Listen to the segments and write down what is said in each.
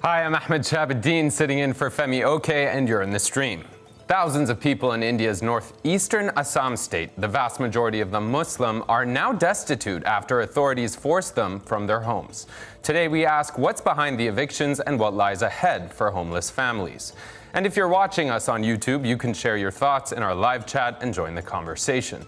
Hi, I'm Ahmed Shahabuddin sitting in for Femi Oke, and you're in the stream. Thousands of people in India's northeastern Assam state, the vast majority of them Muslim, are now destitute after authorities forced them from their homes. Today we ask what's behind the evictions and what lies ahead for homeless families. And if you're watching us on YouTube, you can share your thoughts in our live chat and join the conversation.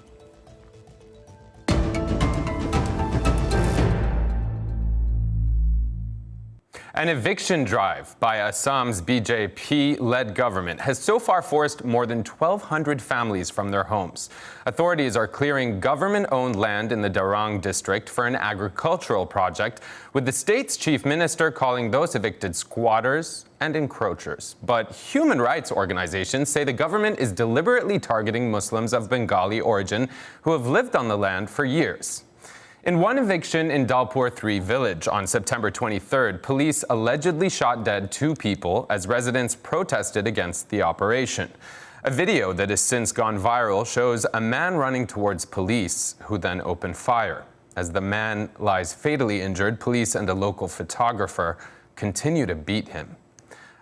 An eviction drive by Assam's BJP-led government has so far forced more than 1,200 families from their homes. Authorities are clearing government-owned land in the Darrang district for an agricultural project, with the state's chief minister calling those evicted squatters and encroachers. But human rights organizations say the government is deliberately targeting Muslims of Bengali origin who have lived on the land for years. In one eviction in Dalpur 3 village on September 23rd, police allegedly shot dead 2 people as residents protested against the operation. A video that has since gone viral shows a man running towards police who then opened fire. As the man lies fatally injured, police and a local photographer continue to beat him.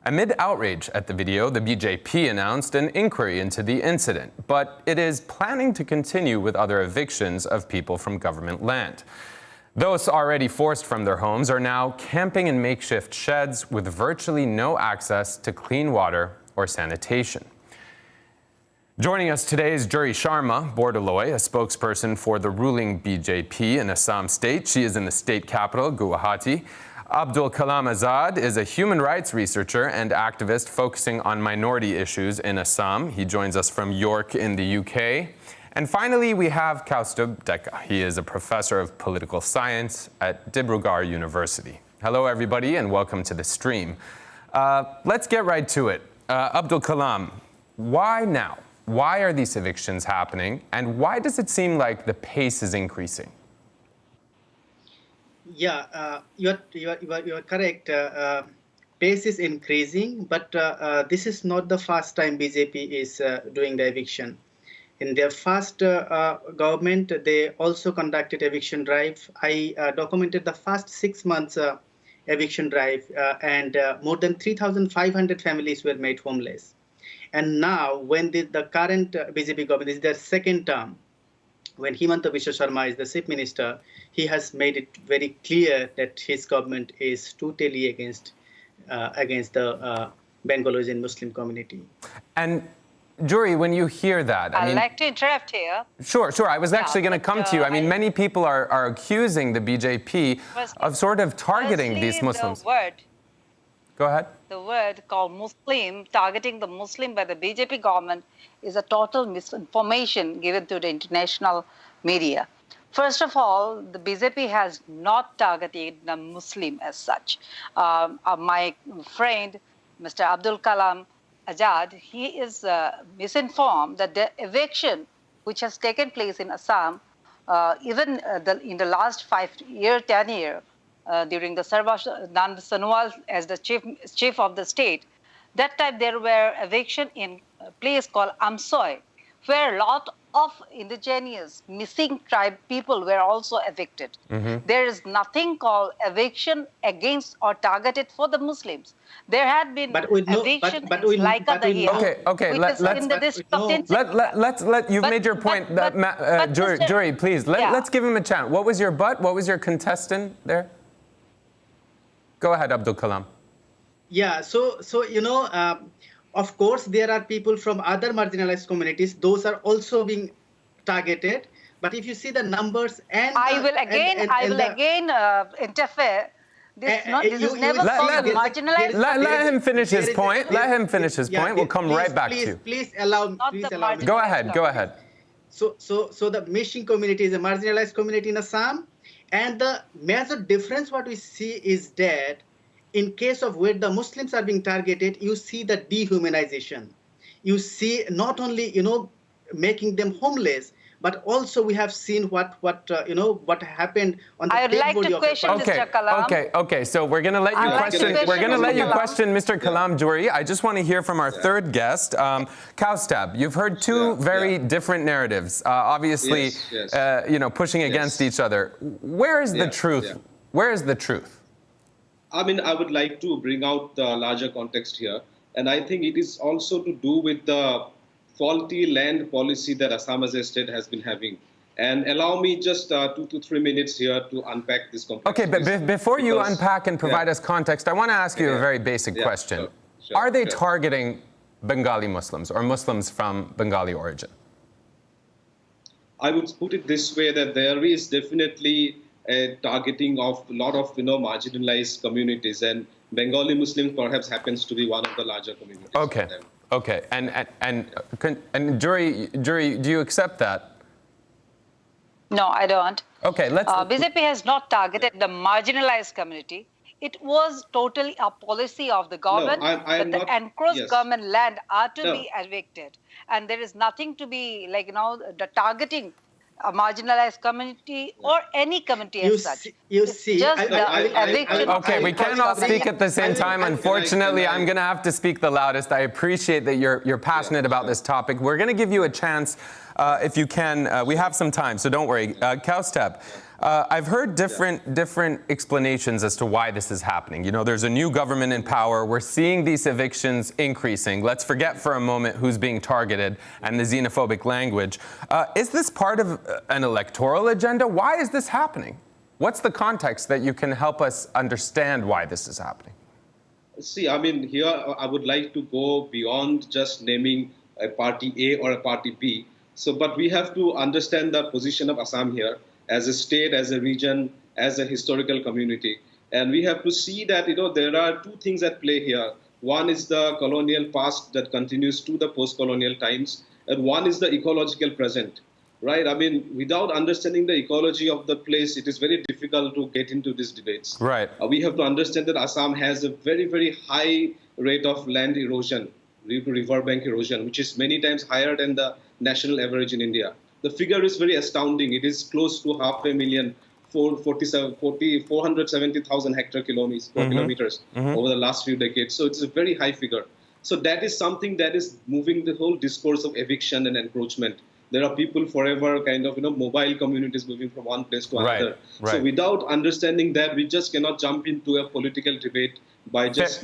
Amid outrage at the video, the BJP announced an inquiry into the incident, but it is planning to continue with other evictions of people from government land. Those already forced from their homes are now camping in makeshift sheds with virtually no access to clean water or sanitation. Joining us today is Juri Sharma Bordoloi, a spokesperson for the ruling BJP in Assam state. She is in the state capital, Guwahati. Abdul Kalam Azad is a human rights researcher and activist focusing on minority issues in Assam. He joins us from York in the UK. And finally, we have Kaustubh Dekka. He is a professor of political science at Dibrugarh University. Hello, everybody, and welcome to the stream. Let's get right to it. Abdul Kalam, why now? Why are these evictions happening? And why does it seem like the pace is increasing? Yeah, you are correct. Pace is increasing, but this is not the first time BJP is doing the eviction. In their first government, they also conducted eviction drive. I documented the first 6 months eviction drive, and more than 3,500 families were made homeless. And now, when the current BJP government, this is their second term, when Himanta Biswa Sarma is the chief minister, he has made it very clear that his government is totally against the Bengalis and Muslim community. And Juri, when you hear that, I'd like to interrupt here. Sure. I was actually going to come to you. I mean, many people are accusing the BJP of sort of targeting these Muslims. Go ahead. The word called Muslim, targeting the Muslim by the BJP government, is a total misinformation given to the international media. First of all, the BJP has not targeted the Muslim as such. My friend, Mr. Abdul Kalam Azad, he is misinformed that the eviction which has taken place in Assam, even in the last 10 years, during the Sarvashanand Sonowal as the chief of the state, that time there were eviction in a place called Amsoy, where a lot of indigenous missing tribe people were also evicted. There is nothing called eviction against or targeted for the Muslims. There had been eviction in Laika Dahiya. Okay, you've made your point. Juri, please, let's give him a chance. What was your but? What was your contestant there? Go ahead, Abdul Kalam. Yeah, so of course, there are people from other marginalized communities. Those are also being targeted. But if you see the numbers and I will again interfere. This is never called marginalized. Let him finish his point. Let him finish his point. We'll come right back to you. Please allow me. Go ahead. So the Mishing community is a marginalized community in Assam. And the major difference what we see is that in case of where the Muslims are being targeted, you see the dehumanization. You see not only, making them homeless, but also we have seen what happened on the dead body of the person. Mr. Kalam. Okay. So we're going to let you question. We're going to let you question Mr. Kalam Juri. I just want to hear from our third guest, Kaustubh. You've heard two very different narratives, obviously, pushing against each other. Where is the truth? Where is the truth? I mean, I would like to bring out the larger context here. And I think it is also to do with the faulty land policy that Assam as a state has been having. And allow me just 2 to 3 minutes here to unpack this complexity. Okay, but before you unpack and provide us context, I want to ask you a very basic question. Are they targeting Bengali Muslims or Muslims from Bengali origin? I would put it this way, that there is definitely a targeting of a lot of marginalized communities, and Bengali Muslims perhaps happens to be one of the larger communities. Okay, okay, and jury, do you accept that? No, I don't. Okay, let's. BJP has not targeted the marginalized community. It was totally a policy of the government that the encroached government land are to be evicted, and there is nothing to be the targeting a marginalized community or any community as such. Okay, we cannot speak at the same time. Unfortunately, I'm going to have to speak the loudest. I appreciate that you're passionate about this topic. We're going to give you a chance, if you can. We have some time, so don't worry. Kaustep, I've heard different explanations as to why this is happening. You know, there's a new government in power. We're seeing these evictions increasing. Let's forget for a moment who's being targeted and the xenophobic language. Is this part of an electoral agenda? Why is this happening? What's the context that you can help us understand why this is happening? See, I mean, here I would like to go beyond just naming a party A or a party B. So, but we have to understand the position of Assam here as a state, as a region, as a historical community. And we have to see that, there are two things at play here. One is the colonial past that continues to the post-colonial times, and one is the ecological present, right? I mean, without understanding the ecology of the place, it is very difficult to get into these debates. Right. We have to understand that Assam has a very, very high rate of land erosion due to riverbank erosion, which is many times higher than the national average in India. The figure is very astounding. It is close to 500,000, 470,000 hectare kilometers over the last few decades. So it's a very high figure. So that is something that is moving the whole discourse of eviction and encroachment. There are people forever mobile communities moving from one place to another. Right. So without understanding that, we just cannot jump into a political debate by just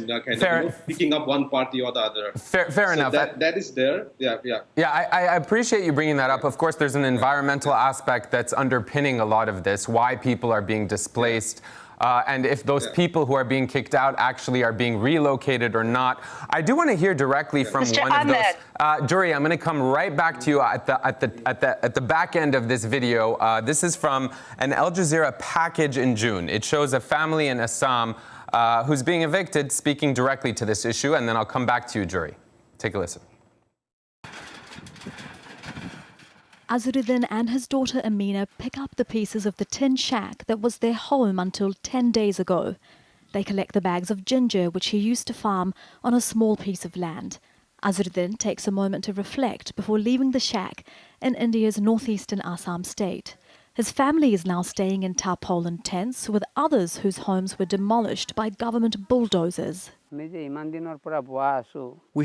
picking up one party or the other. Fair enough. That is there. Yeah. I appreciate you bringing that up. Of course, there's an environmental aspect that's underpinning a lot of this, why people are being displaced. And if those people who are being kicked out actually are being relocated or not. I do want to hear directly from Mr. one Ahmed. of those. Juri, I'm going to come right back to you at the back end of this video. This is from an Al Jazeera package in June. It shows a family in Assam who's being evicted, speaking directly to this issue, and then I'll come back to you, Juri. Take a listen. Azharuddin and his daughter Amina pick up the pieces of the tin shack that was their home until 10 days ago. They collect the bags of ginger which he used to farm on a small piece of land. Azharuddin takes a moment to reflect before leaving the shack in India's northeastern Assam state. His family is now staying in tarpaulin tents with others whose homes were demolished by government bulldozers. We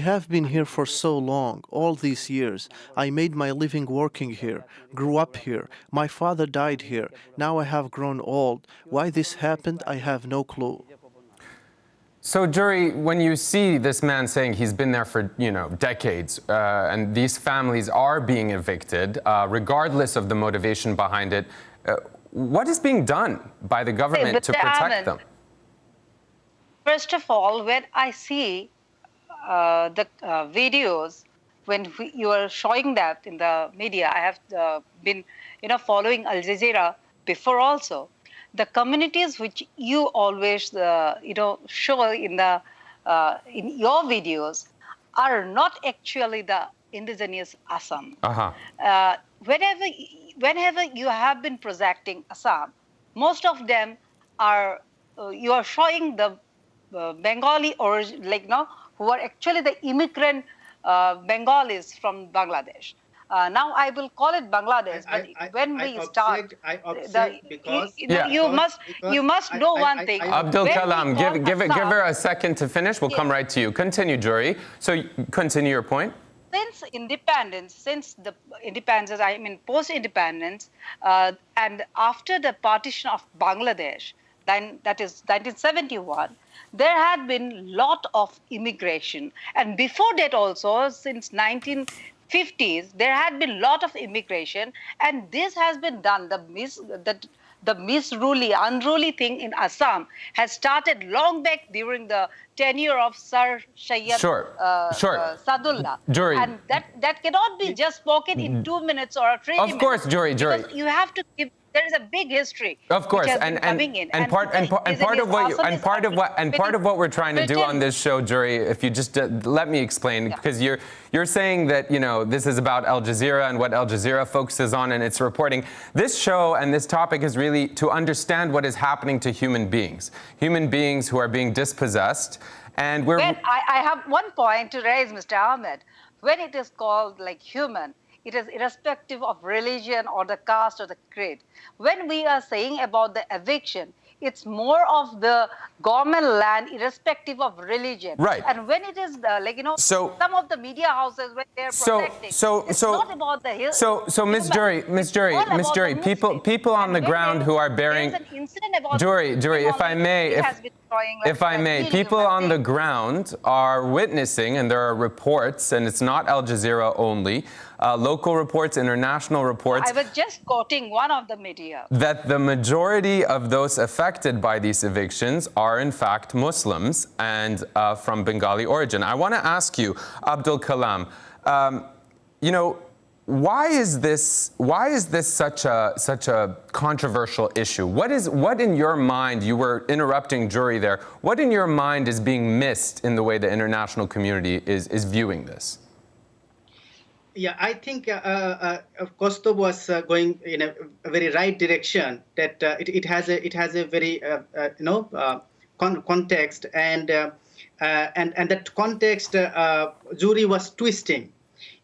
have been here for so long, all these years. I made my living working here, grew up here. My father died here. Now I have grown old. Why this happened, I have no clue. So, Juri, when you see this man saying he's been there for, decades, and these families are being evicted, regardless of the motivation behind it, what is being done by the government to protect them? First of all, when I see the videos, when you are showing that in the media, I have been, following Al Jazeera before also. The communities which you always, show in your videos are not actually the indigenous Assam. Whenever you have been projecting Assam, most of them are you are showing the Bengali origin, who are actually the immigrant Bengalis from Bangladesh. Now I will call it Bangladesh, but when we start, you must know one thing. Abdul Kalam, give her a second to finish. We'll come right to you. Continue, Juri. So continue your point. Since the independence, I mean post-independence, and after the partition of Bangladesh, that is 1971, there had been lot of immigration. And before that also, since 1950s, there had been lot of immigration. And this has been done, the unruly thing in Assam has started long back during the tenure of Sir Syed Sadullah. Jury. And that cannot be just spoken in 2 minutes or 3 minutes. Of course, Jury. Because you have to give. There is a big history. Of course, and part of what we're trying to do on this show, Jury, if you just let me explain, because you're saying that this is about Al Jazeera and what Al Jazeera focuses on in its reporting. This show and this topic is really to understand what is happening to human beings who are being dispossessed, and we're. I have one point to raise, Mr. Ahmed. When it is called like human, it is irrespective of religion or the caste or the creed. When we are saying about the eviction, it's more of the government land irrespective of religion. Right. And when it is some of the media houses when they're protecting, it's not about the hill. So Miss Jury, people on the ground who are bearing. There's an incident about Jury, if I may, people on the ground are witnessing, and there are reports, and it's not Al Jazeera only, local reports, international reports. I was just quoting one of the media. That the majority of those affected by these evictions are in fact Muslims and from Bengali origin. I want to ask you, Abdul Kalam, why is this such a controversial issue? What in your mind, you were interrupting Jury there, what in your mind is being missed in the way the international community is viewing this? Yeah, I think Kosto was going in a very right direction. That it has a very context, and that context Jury was twisting.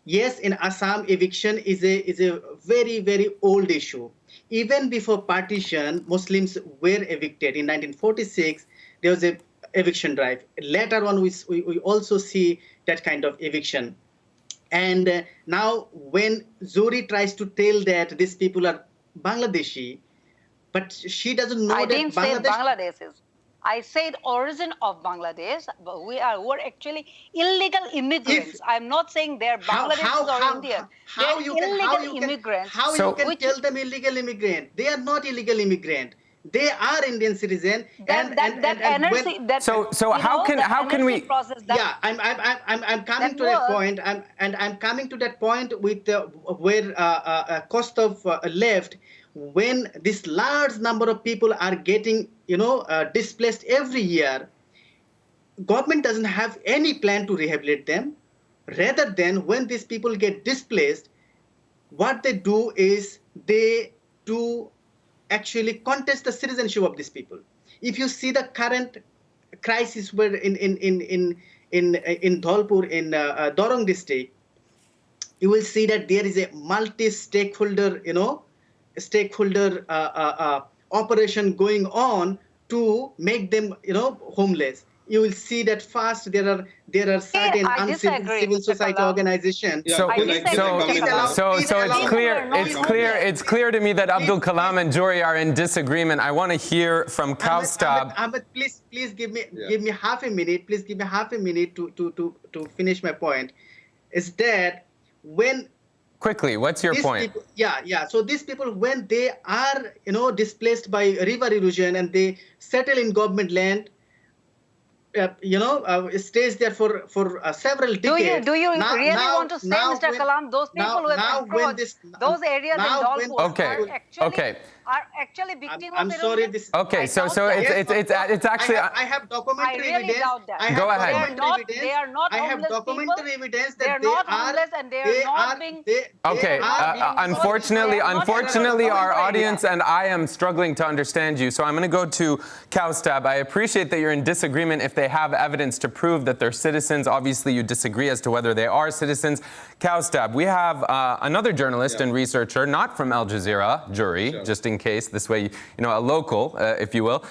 Yes, in Assam, eviction is a very, very old issue. Even before partition, Muslims were evicted. In 1946, there was a eviction drive. Later on, we also see that kind of eviction. And now when Zuri tries to tell that these people are Bangladeshi, but she doesn't know I that didn't say Bangladeshis. I said origin of Bangladesh, but who are actually illegal immigrants. I'm not saying they're Bangladeshis or Indian. They're illegal immigrants. How you can tell them illegal immigrant? They are not illegal immigrant. They are Indian citizen. So how can we? Yeah, I'm coming to that point. I'm coming to that point with where Kostov left. When this large number of people are getting displaced every year, government doesn't have any plan to rehabilitate them. Rather than when these people get displaced, what they do is they do actually contest the citizenship of these people. If you see the current crisis where in Dholpur, in Darrang district, you will see that there is a multi-stakeholder, operation going on to make them, homeless. You will see that first there are certain civil society organizations. So it's clear to me that Abdul Kalam and Jury are in disagreement. I want to hear from Kaustab. Ahmed, please give me half a minute. Please give me half a minute to finish my point. Is that when quickly, what's your point? People, so these people, when they are displaced by river erosion and they settle in government land, stays there for several decades. Do you really want to say, Mr. Kalam, those people who have encroached those areas in Dholpur are actually victims of erosion? I'm sorry. It's actually. I have documentary evidence. Doubt that. Go ahead. They are not I have homeless documentary people. evidence They that are not homeless and they are not being. Unfortunately, our audience and I am struggling to understand you. So I'm going to go to Kaustab. I appreciate that you're in disagreement if they have evidence to prove that they're citizens. Obviously, you disagree as to whether they are citizens. Kaustab, we have another journalist and researcher, not from Al Jazeera, Jury, just in case, this way, a local, if you will.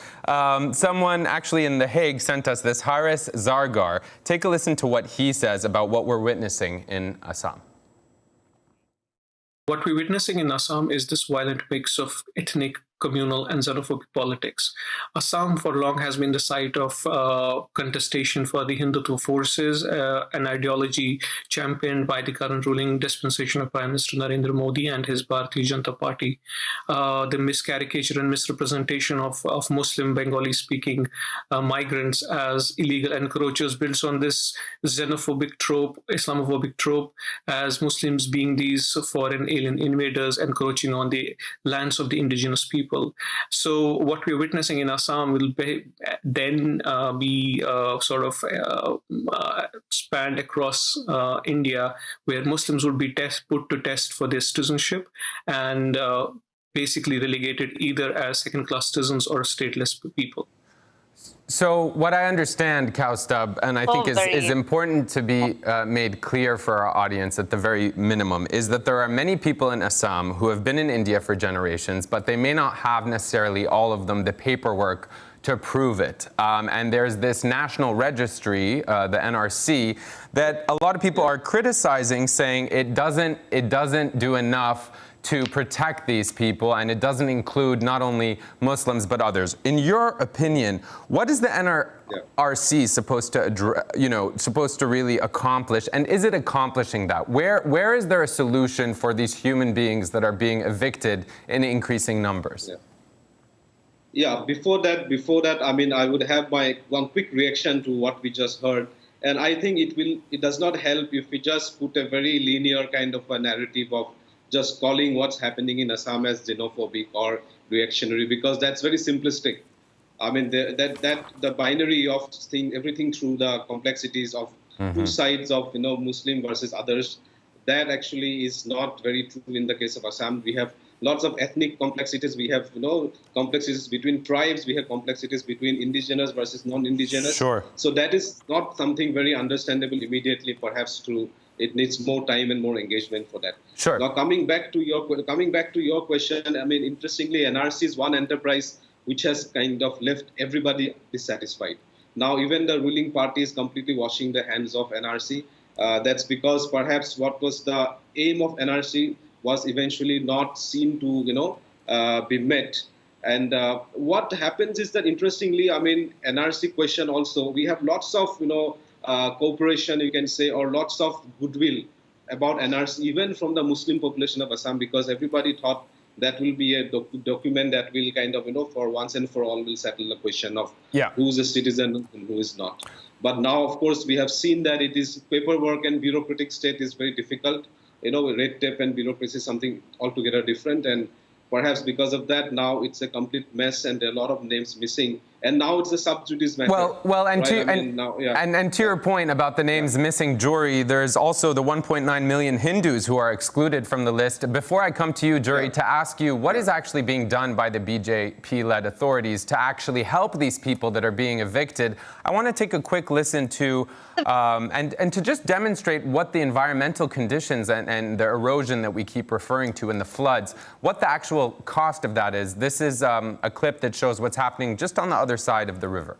Someone actually in The Hague sent us this, Haris Zargar. Take a listen to what he says about what we're witnessing in Assam. What we're witnessing in Assam is this violent mix of ethnic, communal and xenophobic politics. Assam for long has been the site of contestation for the Hindutva forces, an ideology championed by the current ruling dispensation of Prime Minister Narendra Modi and his Bharatiya Janata Party. The miscaricature and misrepresentation of Muslim Bengali-speaking migrants as illegal encroachers builds on this xenophobic trope, Islamophobic trope, as Muslims being these foreign alien invaders encroaching on the lands of the indigenous people. So what we're witnessing in Assam will then be spanned across India, where Muslims would be put to test for their citizenship and basically relegated either as second-class citizens or stateless people. So what I understand, Kaustubh, and I think is important to be made clear for our audience at the very minimum, is that there are many people in Assam who have been in India for generations, but they may not have necessarily all of them the paperwork to prove it. And there's this national registry, the NRC, that a lot of people are criticizing, saying it doesn't do enough to protect these people, and it doesn't include not only Muslims but others. In your opinion, what is the NRC supposed to really accomplish, and is it accomplishing that? Where is there a solution for these human beings that are being evicted in increasing numbers? Yeah, before that, I mean, I would have my one quick reaction to what we just heard. And I think it does not help if we just put a very linear kind of a narrative of just calling what's happening in Assam as xenophobic or reactionary, because that's very simplistic. I mean, the binary of seeing everything through the complexities of two sides of Muslim versus others, that actually is not very true in the case of Assam. We have lots of ethnic complexities. We have complexities between tribes. We have complexities between indigenous versus non-indigenous. Sure. So that is not something very understandable immediately, perhaps through. It needs more time and more engagement for that. Sure. Now, coming back to your question, I mean, interestingly, NRC is one enterprise which has kind of left everybody dissatisfied. Now, even the ruling party is completely washing the hands of NRC. That's because perhaps what was the aim of NRC was eventually not seen to, be met. And what happens is that, interestingly, I mean, NRC question also, we have lots of, cooperation, you can say, or lots of goodwill about NRC, even from the Muslim population of Assam, because everybody thought that will be a document that will kind of, for once and for all, will settle the question of who's a citizen and who is not. But now, of course, we have seen that it is paperwork and bureaucratic state is very difficult. Red tape and bureaucracy is something altogether different. And perhaps because of that, now it's a complete mess and there are a lot of names missing. And now it's a sub judice matter. Well, and to your point about the names missing, Jory, there's also the 1.9 million Hindus who are excluded from the list. Before I come to you, Jory, to ask you what is actually being done by the BJP-led authorities to actually help these people that are being evicted, I want to take a quick listen to and to just demonstrate what the environmental conditions and the erosion that we keep referring to in the floods, what the actual cost of that is. This is a clip that shows what's happening just on the other side of the river.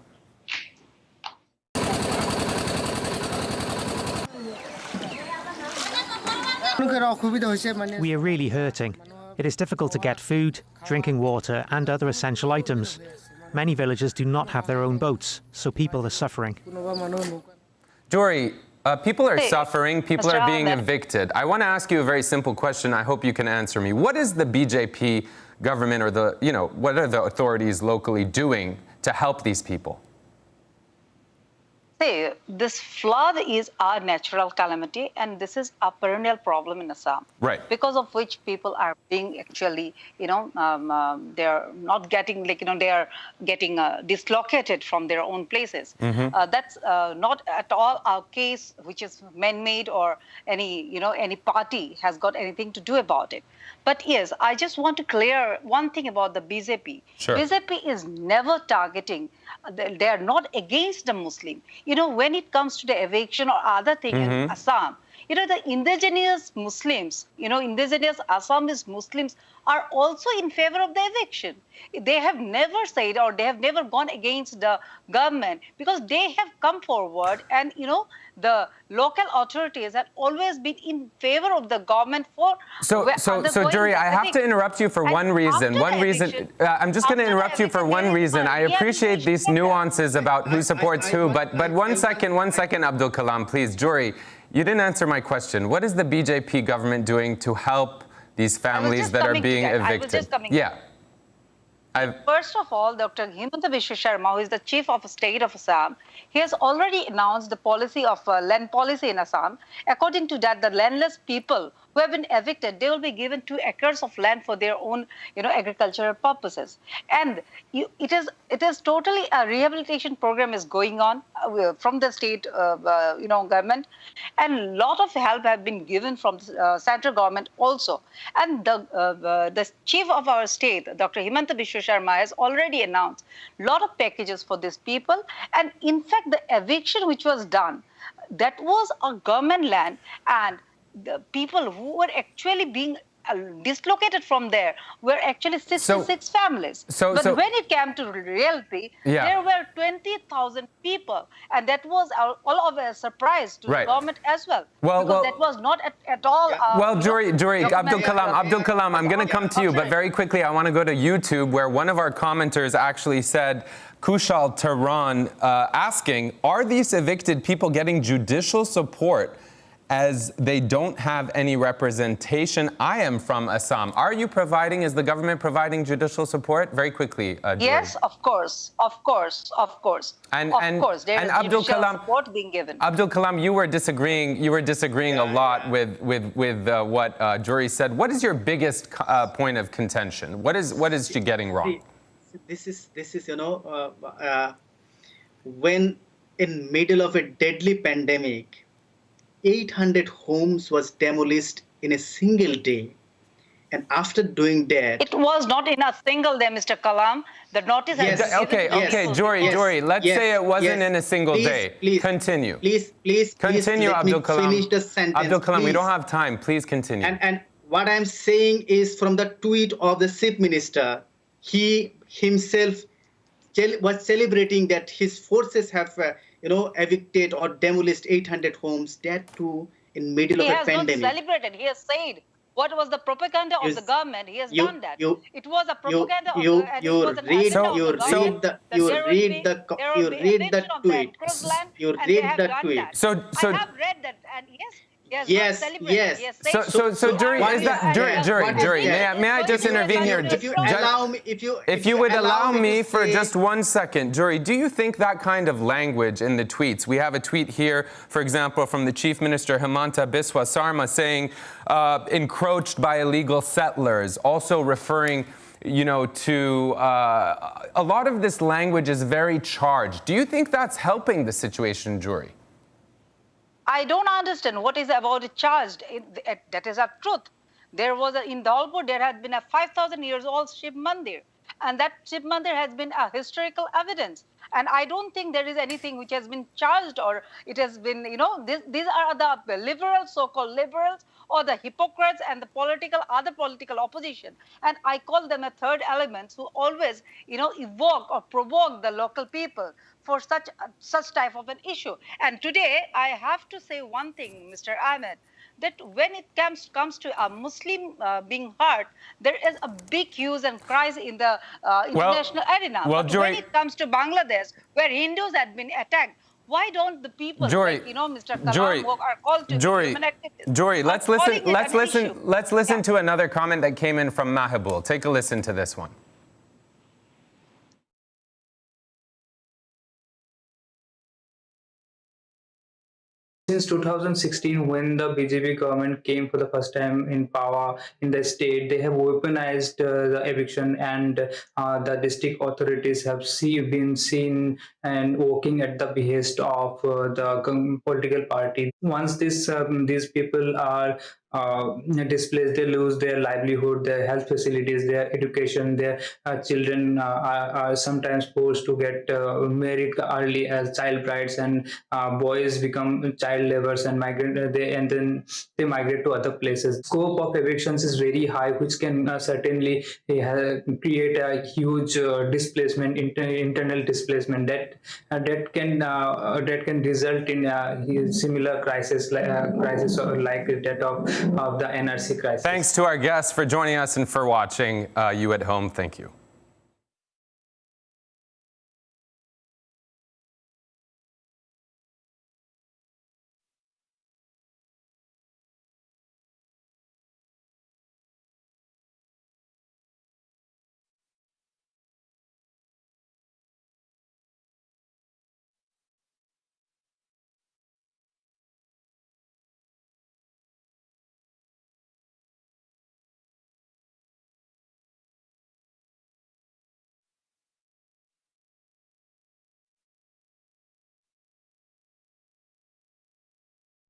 We are really hurting. It is difficult to get food, drinking water and other essential items. Many villages do not have their own boats, so people are suffering. Jory, people are suffering, people are being evicted. I want to ask you a very simple question. I hope you can answer me. What is the BJP government or what are the authorities locally doing to help these people? Say, this flood is our natural calamity, and this is a perennial problem in Assam. Right. Because of which people are being actually, they're not getting, they are getting dislocated from their own places. That's not at all our case, which is man-made or any party has got anything to do about it. But yes, I just want to clear one thing about the BJP. Sure. BJP is never targeting, they are not against the Muslim. When it comes to the eviction or other thing in Assam, The indigenous Muslims, indigenous Assamese Muslims are also in favor of the eviction. They have never said, or they have never gone against the government, because they have come forward, and the local authorities have always been in favor of the government for So, Jury, I have to interrupt you for one reason. I'm just going to interrupt you for one reason. I appreciate these nuances about who supports who, but one second, Abdul Kalam, please. Jury, you didn't answer my question. What is the BJP government doing to help these families that are being evicted? First of all, Dr. Himanta Biswa Sarma, who is the chief of state of Assam, he has already announced the policy of land policy in Assam. According to that, the landless people who have been evicted, they will be given 2 acres of land for their own, agricultural purposes. And it is totally a rehabilitation program is going on from the state, government, and a lot of help have been given from the central government also. And the chief of our state, Dr. Himanta Biswa Sarma, has already announced a lot of packages for these people. And in fact, the eviction which was done, that was a government land, and the people who were actually being dislocated from there were actually 66 families. But when it came to reality, there were 20,000 people, and that was all of a surprise to the government as well. Because that was not at all. Jury, Abdul Kalam, I'm going to come to you, but very quickly, I want to go to YouTube, where one of our commenters actually said, Kushal Tehran, asking, are these evicted people getting judicial support as they don't have any representation? I am from Assam. Is the government providing judicial support? Very quickly, yes, of course. And there is Abdul judicial Kalam, support being given. Abdul Kalam, you were disagreeing a lot with what Jury said. What is your biggest point of contention? What is she getting wrong? This is when in middle of a deadly pandemic, 800 homes was demolished in a single day. And after doing that... It was not in a single day, Mr. Kalam. The notice has been Jury, let's say it wasn't in a single day. Continue. Please, continue, Abdul Kalam. Finish the sentence. Abdul Kalam, we don't have time. Please continue. And what I'm saying is, from the tweet of the chief minister, he himself was celebrating that his forces have evicted or demolished 800 homes, that too in middle of a pandemic. He has not celebrated. He has said what was the propaganda of the government. He has done that. It was a propaganda you read the tweet. So I have read that, and yes. So Jury, may I just intervene here? If you would allow me for just 1 second, Jury, do you think that kind of language in the tweets? We have a tweet here, for example, from the Chief Minister Himanta Biswa Sarma saying encroached by illegal settlers, also referring to a lot of this language is very charged. Do you think that's helping the situation, Jury? I don't understand what is about it charged. That is a truth. There was in Dhalpur, there had been a 5,000 years old Shiv Mandir, and that Shiv Mandir has been a historical evidence. And I don't think there is anything which has been charged, or it has been, these are the liberals, so-called liberals, or the hypocrites and the other political opposition. And I call them a third element who always, evoke or provoke the local people for such type of an issue. And today, I have to say one thing, Mr. Ahmed, that when it comes to a Muslim being hurt, there is a big hues and cries in the international arena. But when it comes to Bangladesh, where Hindus had been attacked, why don't the people, Mr. Kalam, are called to human activists? Jury, let's listen to another comment that came in from Mahabul. Take a listen to this one. Since 2016, when the BJP government came for the first time in power in the state, they have weaponized the eviction, and the district authorities have been seen and working at the behest of the political party. Once these people are displaced. They lose their livelihood, their health facilities, their education. Their children are sometimes forced to get married early as child brides, and boys become child laborers and migrate. And then they migrate to other places. Scope of evictions is very high, which can certainly create a huge displacement, internal displacement that can result in a similar crisis like that of the NRC crisis. Thanks to our guests for joining us and for watching you at home. Thank you.